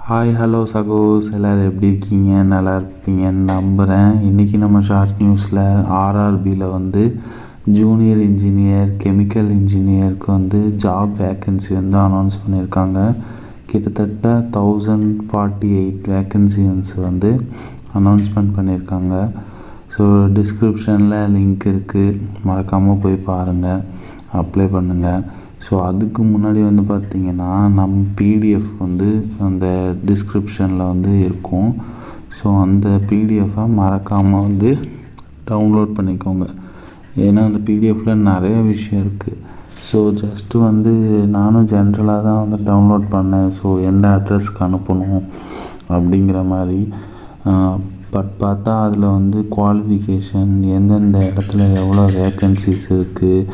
Hi hello சகோஸ், எல்லோரும் எப்படி இருக்கீங்க? நல்லா இருப்பீங்கன்னு நம்புகிறேன். இன்றைக்கி நம்ம ஷார்ட் நியூஸில் ஆர்ஆர்பியில் வந்து ஜூனியர் இன்ஜினியர் கெமிக்கல் இன்ஜினியருக்கு வந்து ஜாப் வேக்கன்சி வந்து அனௌன்ஸ் பண்ணியிருக்காங்க. கிட்டத்தட்ட 1048 வேக்கன்சிஸ் வந்து அனௌன்ஸ்மெண்ட் பண்ணியிருக்காங்க. ஸோ டிஸ்கிரிப்ஷனில் லிங்க் இருக்குது, மறக்காமல் போய் பாருங்கள், அப்ளை பண்ணுங்கள். ஸோ அதுக்கு முன்னாடி வந்து பார்த்திங்கன்னா நம்ம பிடிஎஃப் வந்து அந்த டிஸ்கிரிப்ஷனில் வந்து இருக்கும். ஸோ அந்த பிடிஎஃபை மறக்காமல் வந்து டவுன்லோட் பண்ணிக்கோங்க. ஏன்னா அந்த பிடிஎஃப்பில் நிறைய விஷயம் இருக்குது. ஸோ ஜஸ்ட்டு வந்து நானும் ஜென்ரலாக தான் வந்து டவுன்லோட் பண்ணேன். ஸோ எந்த அட்ரஸ்க்கு அனுப்பணும் அப்படிங்கிற மாதிரி. பட் பார்த்தா அதில் வந்து குவாலிஃபிகேஷன், எந்தெந்த இடத்துல எவ்வளோ வேக்கன்சிஸ் இருக்குது,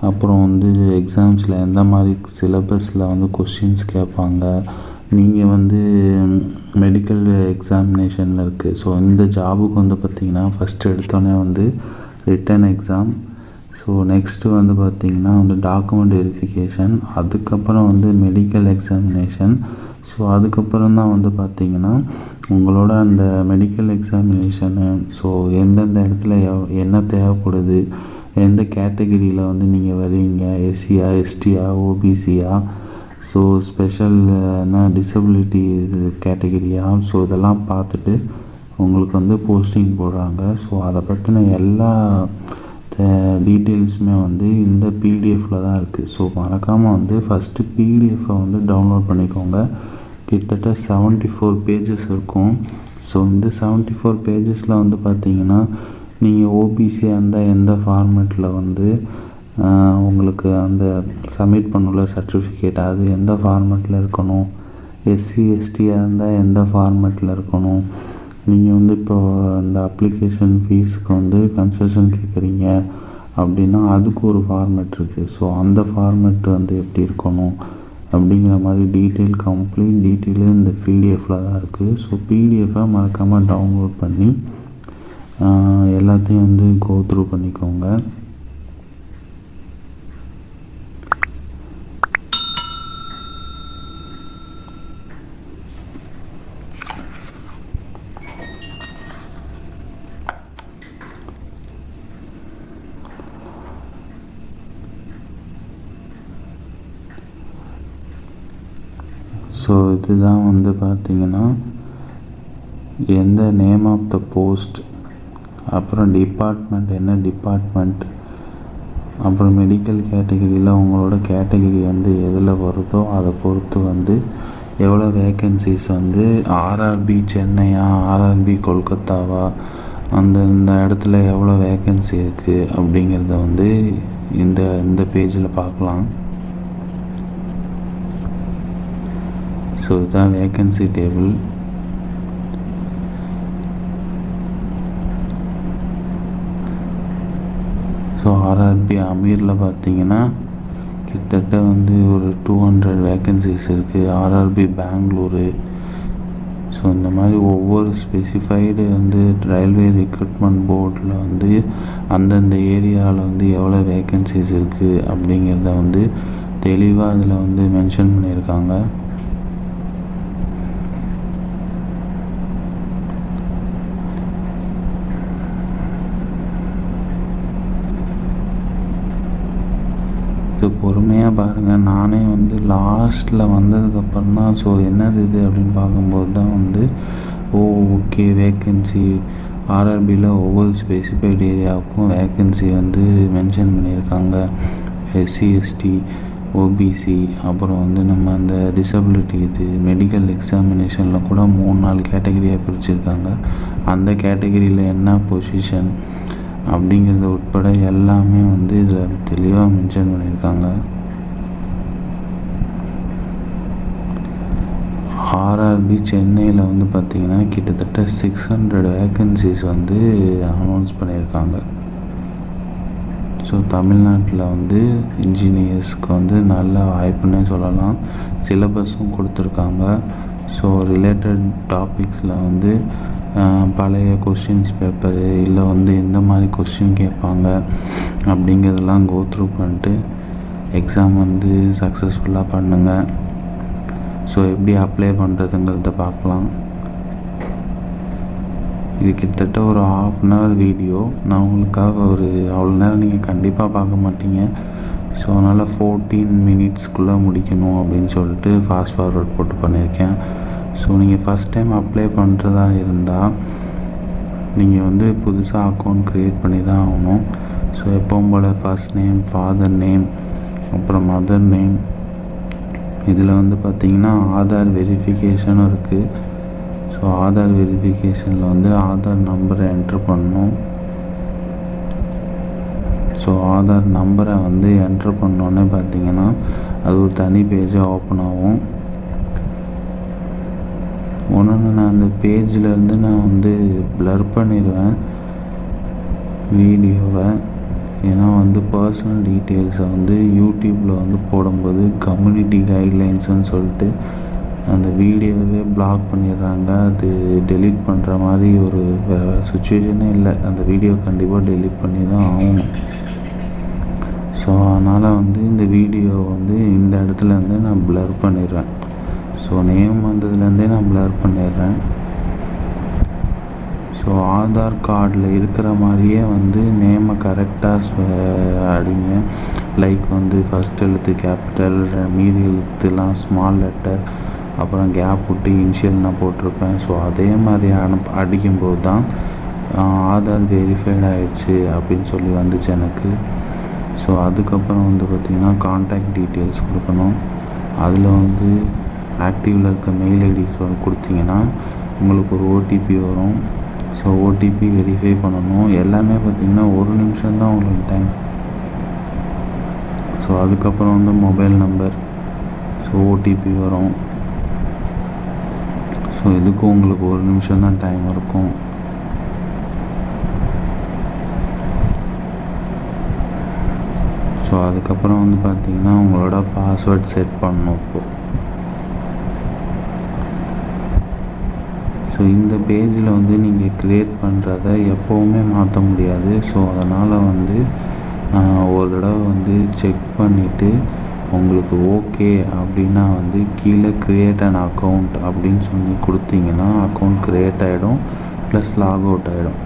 அப்புறம் வந்து எக்ஸாம்ஸில் எந்த மாதிரி சிலபஸில் வந்து கொஷின்ஸ் கேட்பாங்க, நீங்கள் வந்து மெடிக்கல் எக்ஸாமினேஷனில் இருக்குது. ஸோ இந்த ஜாபுக்கு வந்து பார்த்திங்கன்னா ஃபஸ்ட்டு எடுத்தோடனே வந்து ரிட்டன் எக்ஸாம். ஸோ நெக்ஸ்ட்டு வந்து பார்த்திங்கன்னா வந்து டாக்குமெண்ட் வெரிஃபிகேஷன், அதுக்கப்புறம் வந்து மெடிக்கல் எக்ஸாமினேஷன். ஸோ அதுக்கப்புறம் தான் வந்து பார்த்திங்கன்னா உங்களோட அந்த மெடிக்கல் எக்ஸாமினேஷனு, ஸோ எந்தெந்த இடத்துல என்ன தேவைப்படுது, எந்த கேட்டகிரியில் வந்து நீங்கள் வருவீங்க, எஸ்சியா, எஸ்டியா, ஓபிசியா, ஸோ ஸ்பெஷல் டிசபிலிட்டி கேட்டகிரியா, ஸோ இதெல்லாம் பார்த்துட்டு உங்களுக்கு வந்து போஸ்டிங் போடுறாங்க. ஸோ அதை பற்றின எல்லா டீட்டெயில்ஸுமே வந்து இந்த பிடிஎஃப்பில் தான் இருக்குது. ஸோ மறக்காமல் வந்து ஃபஸ்ட்டு பிடிஎஃப்பை வந்து டவுன்லோட் பண்ணிக்கோங்க. கிட்டத்தட்ட 74 பேஜஸ் இருக்கும். ஸோ இந்த 74 பேஜஸில் வந்து பார்த்திங்கன்னா நீங்கள் ஓபிசியாக இருந்தால் எந்த ஃபார்மேட்டில் வந்து உங்களுக்கு அந்த சப்மிட் பண்ணல சர்டிஃபிகேட் அது எந்த ஃபார்மேட்டில் இருக்கணும், எஸ்சி எஸ்டியாக இருந்தால் எந்த ஃபார்மேட்டில் இருக்கணும், நீங்கள் வந்து இப்போது அந்த அப்ளிகேஷன் ஃபீஸுக்கு வந்து கன்செஷன் கேட்குறீங்க அப்படின்னா அதுக்கு ஒரு ஃபார்மேட் இருக்குது. ஸோ அந்த ஃபார்மேட் வந்து எப்படி இருக்கணும் அப்படிங்கிற மாதிரி கம்ப்ளீட் டீட்டெயிலு இந்த பிடிஎஃப்பில் தான் இருக்குது. ஸோ பிடிஎஃப்பை மறக்காமல் டவுன்லோட் பண்ணி எல்லாத்தையும் வந்து கோ த்ரூ பண்ணிக்கோங்க. ஸோ இதுதான் வந்து பார்த்திங்கன்னா எந்த நேம் ஆஃப் த போஸ்ட், அப்புறம் டிபார்ட்மெண்ட் என்ன டிபார்ட்மெண்ட், அப்புறம் மெடிக்கல் கேட்டகிரியில் உங்களோட கேட்டகிரி வந்து எதில் வருதோ அதை பொறுத்து வந்து எவ்வளோ வேக்கன்சிஸ் வந்து ஆர்ஆர்பி சென்னையா, ஆர்ஆர்பி கொல்கத்தாவா, இந்த இடத்துல எவ்வளோ வேக்கன்சி இருக்குது அப்படிங்கிறத வந்து இந்த பேஜில் பார்க்கலாம். ஸோ இதுதான் வேக்கன்சி டேபிள். ஸோ ஆர்ஆர்பி அமீரில் பார்த்திங்கன்னா கிட்டத்தட்ட வந்து ஒரு 200 வேக்கன்சிஸ் இருக்குது. ஆர்ஆர்பி பெங்களூரு. ஸோ இந்த மாதிரி ஒவ்வொரு ஸ்பெசிஃபைடு வந்து ரயில்வே ரெக்ரூட்மெண்ட் போர்டில் வந்து அந்தந்த ஏரியாவில் வந்து எவ்வளோ வேக்கன்சிஸ் இருக்குது அப்படிங்கிறத வந்து தெளிவாக அதில் வந்து மென்ஷன் பண்ணியிருக்காங்க. பொறுமையாக பாருங்கள். நானே வந்து லாஸ்ட்டில் வந்ததுக்கப்புறம் தான் ஸோ என்னது இது அப்படின்னு பார்க்கும்போது தான் வந்து ஓகே வேக்கன்சி ஆர்ஆர்பியில் ஒவ்வொரு ஸ்பெசிஃபைடு ஏரியாவுக்கும் வேக்கன்சி வந்து மென்ஷன் பண்ணியிருக்காங்க. எஸ்சி எஸ்டி ஓபிசி, அப்புறம் வந்து நம்ம அந்த டிசபிலிட்டி இது மெடிக்கல் எக்ஸாமினேஷனில் கூட 3-4 கேட்டகரியாக பிரிச்சுருக்காங்க. அந்த கேட்டகரியில் என்ன பொசிஷன் அப்படிங்கிறத உட்பட எல்லாமே வந்து இதில் தெளிவாக மென்ஷன் பண்ணியிருக்காங்க. ஆர்ஆர்பி சென்னையில் வந்து பார்த்திங்கன்னா கிட்டத்தட்ட 600 வேக்கன்சிஸ் வந்து அனௌன்ஸ் பண்ணியிருக்காங்க. ஸோ தமிழ்நாட்டில் வந்து இன்ஜினியர்ஸ்க்கு வந்து நல்ல வாய்ப்புன்னே சொல்லலாம். சிலபஸும் கொடுத்துருக்காங்க. ஸோ ரிலேட்டட் டாபிக்ஸில் வந்து பழைய கொஷின்ஸ் பேப்பரு இல்லை வந்து எந்த மாதிரி கொஷின் கேட்பாங்க அப்படிங்கிறதெல்லாம் கோ த்ரூ பண்ணிட்டு எக்ஸாம் வந்து சக்ஸஸ்ஃபுல்லாக பண்ணுங்கள். ஸோ எப்படி அப்ளை பண்ணுறதுங்கிறத பார்க்கலாம். இது கிட்டத்தட்ட ஒரு 1/2 hour வீடியோ. நான் உங்களுக்காக ஒரு அவ்வளோ நேரம் நீங்கள் கண்டிப்பாக பார்க்க மாட்டீங்க. ஸோ அதனால் 14 minutesக்குள்ளே முடிக்கணும் அப்படின்னு சொல்லிட்டு ஃபாஸ்ட் ஃபார்வர்ட் போட்டு பண்ணியிருக்கேன். ஸோ நீங்கள் ஃபஸ்ட் டைம் அப்ளை பண்ணுறதா இருந்தால் நீங்கள் வந்து புதுசாக அக்கௌண்ட் க்ரியேட் பண்ணி தான் ஆகணும். ஸோ எப்பவும் போல் ஃபர்ஸ்ட் நேம், ஃபாதர் நேம், அப்புறம் மதர் நேம். இதில் வந்து பார்த்திங்கன்னா ஆதார் வெரிஃபிகேஷனும் இருக்குது. ஸோ ஆதார் வெரிஃபிகேஷனில் வந்து ஆதார் நம்பரை என்ட்ரு பண்ணணும். ஸோ ஆதார் நம்பரை வந்து என்ட்ரு பண்ணோன்னே பார்த்திங்கன்னா அது ஒரு தனி பேஜாக ஓப்பன் ஆகும். ஒன்று நான் அந்த பேஜிலேருந்து நான் வந்து ப்ளர் பண்ணிடுவேன் வீடியோவை. ஏன்னா வந்து பர்சனல் டீட்டெயில்ஸை வந்து யூடியூப்பில் வந்து போடும்போது கம்யூனிட்டி கைட்லைன்ஸுன்னு சொல்லிட்டு அந்த வீடியோவே பிளாக் பண்ணிடுறாங்க. அது டெலீட் பண்ணுற மாதிரி ஒரு சுச்சுவேஷனே இல்லை. அந்த வீடியோ கண்டிப்பாக டெலீட் பண்ணி தான் ஆகணும். ஸோ அதனால் வந்து இந்த வீடியோ வந்து இந்த இடத்துலேருந்து நான் ப்ளர் பண்ணிடுறேன். ஸோ நேம் வந்ததுலேருந்தே நான் ப்ளர் பண்ணிடுறேன். ஸோ ஆதார் கார்டில் இருக்கிற மாதிரியே வந்து நேமை கரெக்டாக அடிங்க. லைக் வந்து ஃபஸ்ட் எழுத்து கேபிட்டல், மீதி எழுத்துலாம் ஸ்மால் லெட்டர், அப்புறம் கேப் விட்டு இனிஷியல் நான் போட்டிருப்பேன். ஸோ அதே மாதிரி அடிக்கும்போது தான் ஆதார் வெரிஃபைட் ஆகிடுச்சு அப்படின்னு சொல்லி வந்துச்சு எனக்கு. ஸோ அதுக்கப்புறம் வந்து பார்த்திங்கன்னா கான்டாக்ட் டீட்டெயில்ஸ் கொடுக்கணும். அதில் வந்து ஆக்டிவில் இருக்க மெயில் ஐடி கொடுத்தீங்கன்னா உங்களுக்கு ஒரு ஓடிபி வரும். ஸோ ஓடிபி வெரிஃபை பண்ணணும். எல்லாமே பார்த்திங்கன்னா 1 நிமிஷம் தான் உங்களுக்கு டைம். ஸோ அதுக்கப்புறம் வந்து மொபைல் நம்பர், ஸோ ஓடிபி வரும். ஸோ இதுக்கும் உங்களுக்கு 1 நிமிஷம் தான் டைம் இருக்கும். ஸோ அதுக்கப்புறம் வந்து பார்த்திங்கன்னா உங்களோட பாஸ்வேர்ட் செட் பண்ணணும். ஸோ இந்த பேஜில் வந்து நீங்கள் க்ரியேட் பண்ணுறத எப்போவுமே மாற்ற முடியாது. ஸோ அதனால் வந்து ஒரு தடவை வந்து செக் பண்ணிவிட்டு உங்களுக்கு ஓகே அப்படின்னா வந்து கீழே க்ரியேட் அன் அக்கௌண்ட் அப்படின்னு சொல்லி கொடுத்தீங்கன்னா அக்கௌண்ட் க்ரியேட் ஆகிடும், ப்ளஸ் லாக் அவுட் ஆகிடும்.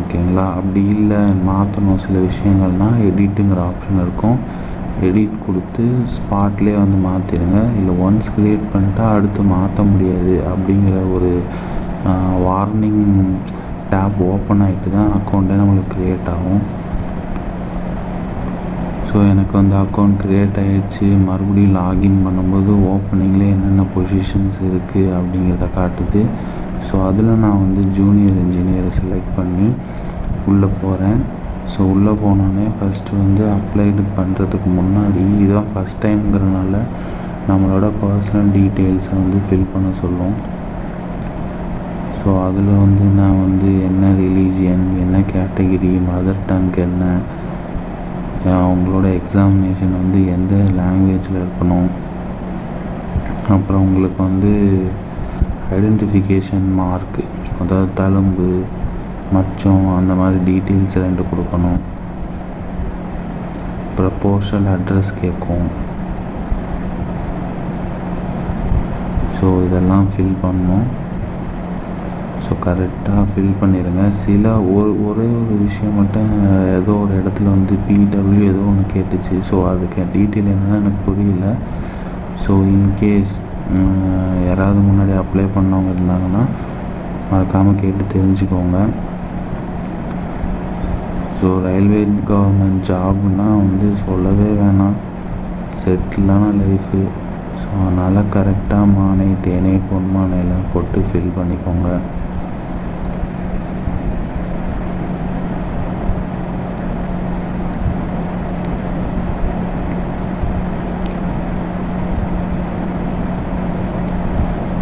ஓகேங்களா? அப்படி இல்லை மாற்றணும் சில விஷயங்கள்னால் எடிட்டுங்கிற ஆப்ஷன் இருக்கும். எடிட் கொடுத்து ஸ்பாட்லேயே வந்து மாற்றிடுங்க. இல்லை ஒன்ஸ் க்ரியேட் பண்ணிட்டா அடுத்து மாற்ற முடியாது அப்படிங்கிற ஒரு வார்னிங் டேப் ஓப்பன் ஆகிட்டு தான் அக்கௌண்ட்டே நம்மளுக்கு க்ரியேட் ஆகும். ஸோ எனக்கு வந்து அக்கௌண்ட் க்ரியேட் ஆகிடுச்சு. மறுபடியும் லாகின் பண்ணும்போது ஓப்பனிங்லேயே என்னென்ன பொசிஷன்ஸ் இருக்குது அப்படிங்கிறத காட்டுது. ஸோ அதில் நான் வந்து ஜூனியர் இன்ஜினியரை செலக்ட் பண்ணி உள்ளே போகிறேன். ஸோ உள்ளே போனோடனே ஃபஸ்ட்டு வந்து அப்ளைடு பண்ணுறதுக்கு முன்னாடி இதுதான் ஃபஸ்ட் டைம்ங்கிறனால நம்மளோட பர்சனல் டீட்டெயில்ஸை வந்து ஃபில் பண்ண சொல்லும். ஸோ அதில் வந்து நான் வந்து என்ன ரிலீஜியன், என்ன கேட்டகிரி, மதர் டங் என்ன, அவங்களோட எக்ஸாமினேஷன் வந்து எந்த லாங்குவேஜில் இருக்கணும், அப்புறம் உங்களுக்கு வந்து ஐடென்டிஃபிகேஷன் மார்க்கு, அதாவது தழும்பு, மச்சம், அந்த மாதிரி டீட்டெயில்ஸ் 2 கொடுக்கணும். அப்புறம் போஸ்டல் அட்ரஸ் கேட்கும். ஸோ இதெல்லாம் ஃபில் பண்ணணும். ஸோ கரெக்டாக ஃபில் பண்ணிடுங்க. ஒரே ஒரு விஷயம் மட்டும் ஏதோ ஒரு இடத்துல வந்து பிடபிள்யூ ஏதோ ஒன்று கேட்டுச்சு. ஸோ அதுக்கு டீட்டெயில் என்னென்னு எனக்கு புரியல. ஸோ இன்கேஸ் யாராவது முன்னாடி அப்ளை பண்ணவங்க இருந்தாங்கன்னா மறக்காமல் கேட்டு தெரிஞ்சுக்கோங்க. ஸோ ரயில்வே கவர்மெண்ட் ஜாப்னால் வந்து சொல்லவே வேணாம், செட்டிலான லைஃபு. ஸோ அதனால் கரெக்டாக மானை, தேனை, பொன்மானையெல்லாம் போட்டு ஃபில் பண்ணிக்கோங்க.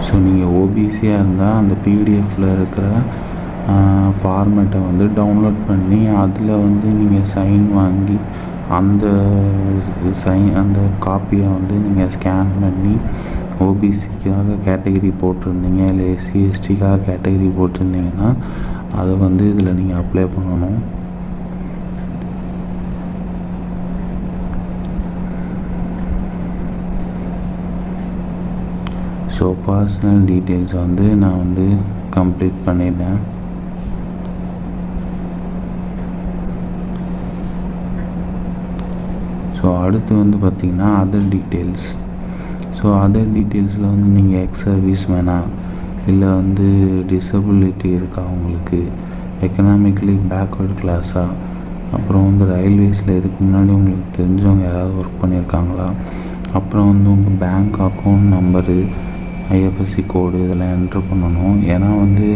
ஸோ நீங்கள் ஓபிசியாக இருந்தால் அந்த பிடிஎஃப்பில் இருக்கிற ஃபார்மேட்டை வந்து டவுன்லோட் பண்ணி அதில் வந்து நீங்கள் சைன் வாங்கி அந்த காப்பியை வந்து நீங்கள் ஸ்கேன் பண்ணி ஓபிசிக்காக கேட்டகரி போட்டிருந்தீங்க, இல்லை எஸ்சி எஸ்டிக்காக கேட்டகரி போட்டிருந்தீங்கன்னா அதை வந்து இதில் நீங்கள் அப்ளை பண்ணணும். ஸோ பர்சனல் டீட்டெயில்ஸ் வந்து நான் வந்து கம்ப்ளீட் பண்ணிட்டேன். ஸோ அடுத்து வந்து பார்த்திங்கன்னா அதர் டீட்டெயில்ஸ். ஸோ அதர் டீட்டெயில்ஸில் வந்து நீங்கள் எக்ஸ் சர்வீஸ் மேனா, இல்லை வந்து டிசபிலிட்டி இருக்கா உங்களுக்கு, எக்கனாமிக்கலி பேக்வர்ட் கிளாஸா, அப்புறம் வந்து ரயில்வேஸில் இதுக்கு முன்னாடி உங்களுக்கு தெரிஞ்சவங்க யாராவது ஒர்க் பண்ணியிருக்காங்களா, அப்புறம் வந்து உங்கள் பேங்க் அக்கௌண்ட் நம்பரு, ஐஎஃப்எஸ்சி கோடு இதெல்லாம் என்ட்ரு பண்ணணும். ஏன்னா வந்து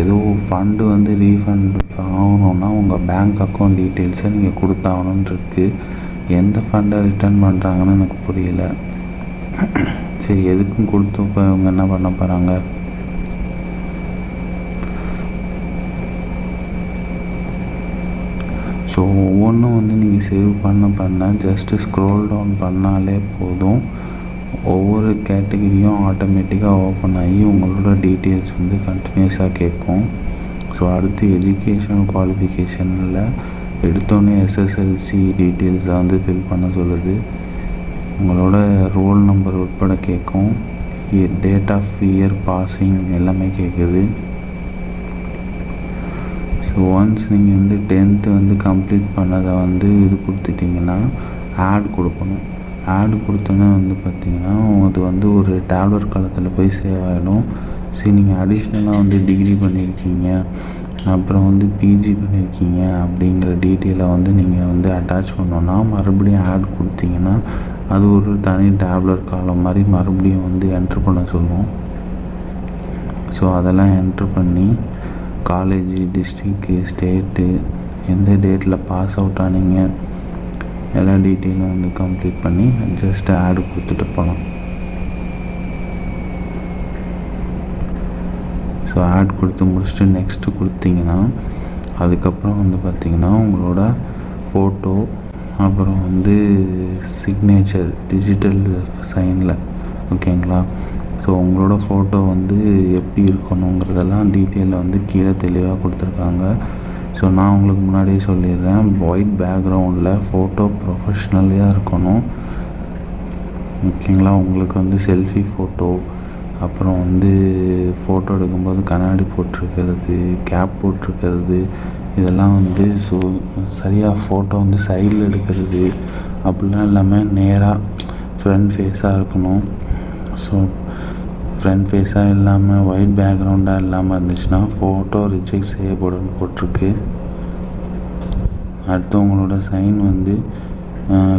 ஏதோ ஃபண்டு வந்து ரீஃபண்ட் ஆகணுன்னா உங்கள் பேங்க் அக்கௌண்ட் டீட்டெயில்ஸை நீங்கள் கொடுத்தாகணுன்னு இருக்குது. எந்த ஃபண்டை ரிட்டர்ன் பண்ணுறாங்கன்னு எனக்கு புரியல. சரி, எதுக்கும் கொடுத்து இப்போ இவங்க என்ன பண்ண போகிறாங்க? ஸோ ஒவ்வொன்றும் வந்து நீங்கள் சேவ் பண்ண ஜஸ்ட்டு ஸ்க்ரோல் டவுன் பண்ணாலே போதும். ஒவ்வொரு கேட்டகிரியும் ஆட்டோமேட்டிக்காக ஓப்பன் ஆகி உங்களோட டீட்டெயில்ஸ் வந்து கண்டினியூஸாக கேட்கும். ஸோ அடுத்து எஜுகேஷன் குவாலிஃபிகேஷனில் எடுத்தோடனே எஸ்எஸ்எல்சி டீட்டெயில்ஸை வந்து ஃபில் பண்ண சொல்லுது. உங்களோட ரோல் நம்பர் உட்பட கேட்கும். டேட் ஆஃப் இயர் பாசிங் எல்லாமே கேட்குது. ஸோ ஒன்ஸ் நீங்கள் வந்து 10th வந்து கம்ப்ளீட் பண்ணதை வந்து இது கொடுத்துட்டிங்கன்னா ஆட் கொடுக்கணும். ஆட் கொடுத்தோன்னா வந்து பார்த்திங்கன்னா அது வந்து ஒரு டேப்லெட் காலத்தில் போய் சேவ் ஆகிடும். சரி, நீங்கள் அடிஷ்னலாக வந்து டிகிரி பண்ணியிருக்கீங்க, அப்புறம் வந்து பிஜி பண்ணியிருக்கீங்க அப்படிங்கிற டீட்டெயிலை வந்து நீங்கள் வந்து அட்டாச் பண்ணோன்னா மறுபடியும் ஆட் கொடுத்தீங்கன்னா அது ஒரு தனி டேப்லெட் காலம் மாதிரி மறுபடியும் வந்து என்ட்ரு பண்ண சொல்லுவோம். ஸோ அதெல்லாம் என்ட்ரு பண்ணி காலேஜு, டிஸ்ட்ரிக்கு, ஸ்டேட்டு, எந்த டேட்டில் பாஸ் அவுட் ஆனீங்க எல்லா டீட்டெயிலும் வந்து கம்ப்ளீட் பண்ணி ஜஸ்ட் ஆடு கொடுத்துட்டு போகலாம். ஸோ ஆட் கொடுத்து முடிச்சுட்டு நெக்ஸ்ட்டு கொடுத்தீங்கன்னா அதுக்கப்புறம் வந்து பார்த்திங்கன்னா உங்களோட ஃபோட்டோ, அப்புறம் வந்து சிக்னேச்சர் டிஜிட்டல் சைனில், ஓகேங்களா? ஸோ உங்களோட ஃபோட்டோ வந்து எப்படி இருக்கணுங்கிறதெல்லாம் டீட்டெயிலில் வந்து கீழே தெளிவாக கொடுத்துருக்காங்க. ஸோ நான் உங்களுக்கு முன்னாடியே சொல்லிடுறேன், ஒயிட் பேக்ரவுண்டில் ஃபோட்டோ ப்ரொஃபஷ்னலியாக இருக்கணும், ஓகேங்களா? உங்களுக்கு வந்து செல்ஃபி ஃபோட்டோ, அப்புறம் வந்து ஃபோட்டோ எடுக்கும்போது கண்ணாடி போட்டிருக்கிறது, கேப் போட்டிருக்கிறது, இதெல்லாம் வந்து சரியாக ஃபோட்டோ வந்து சைடில் எடுக்கிறது அப்படிலாம் இல்லாமல் நேராக ஃப்ரண்ட் ஃபேஸாக இருக்கணும். ஸோ ஃப்ரண்ட் ஃபேஸாக இல்லாமல் ஒயிட் பேக்ரவுண்டாக இல்லாமல் இருந்துச்சுன்னா ஃபோட்டோ ரிஜெக்ட் செய்யப்படும்னு போட்டிருக்கு. அடுத்து உங்களோட சைன் வந்து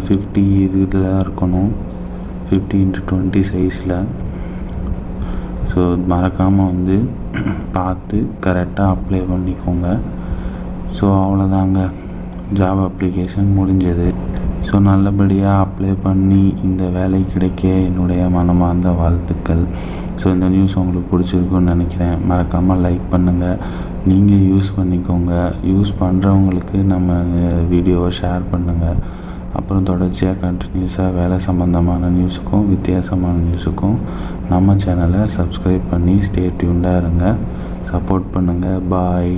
50 இதில் இருக்கணும், 50x20 சைஸில். ஸோ மறக்காமல் வந்து பார்த்து கரெக்டாக அப்ளை பண்ணிக்கோங்க. ஸோ அவ்வளோதாங்க, ஜாப் அப்ளிகேஷன் முடிஞ்சது. ஸோ நல்லபடியாக அப்ளை பண்ணி இந்த வேலை கிடைக்க என்னுடைய மனமார்ந்த வாழ்த்துக்கள். ஸோ இந்த நியூஸ் உங்களுக்கு பிடிச்சிருக்குன்னு நினைக்கிறேன். மறக்காமல் லைக் பண்ணுங்கள், நீங்கள் யூஸ் பண்ணிக்கோங்க. யூஸ் பண்ணுறவங்களுக்கு நம்ம வீடியோவை ஷேர் பண்ணுங்கள். அப்புறம் தொடர்ச்சியாக கண்டினியூஸாக வேலை சம்மந்தமான நியூஸுக்கும் வித்தியாசமான நியூஸுக்கும் நம்ம சேனலை சப்ஸ்கிரைப் பண்ணி ஸ்டே டியூன்டாக இருங்க. சப்போர்ட் பண்ணுங்கள். பாய்.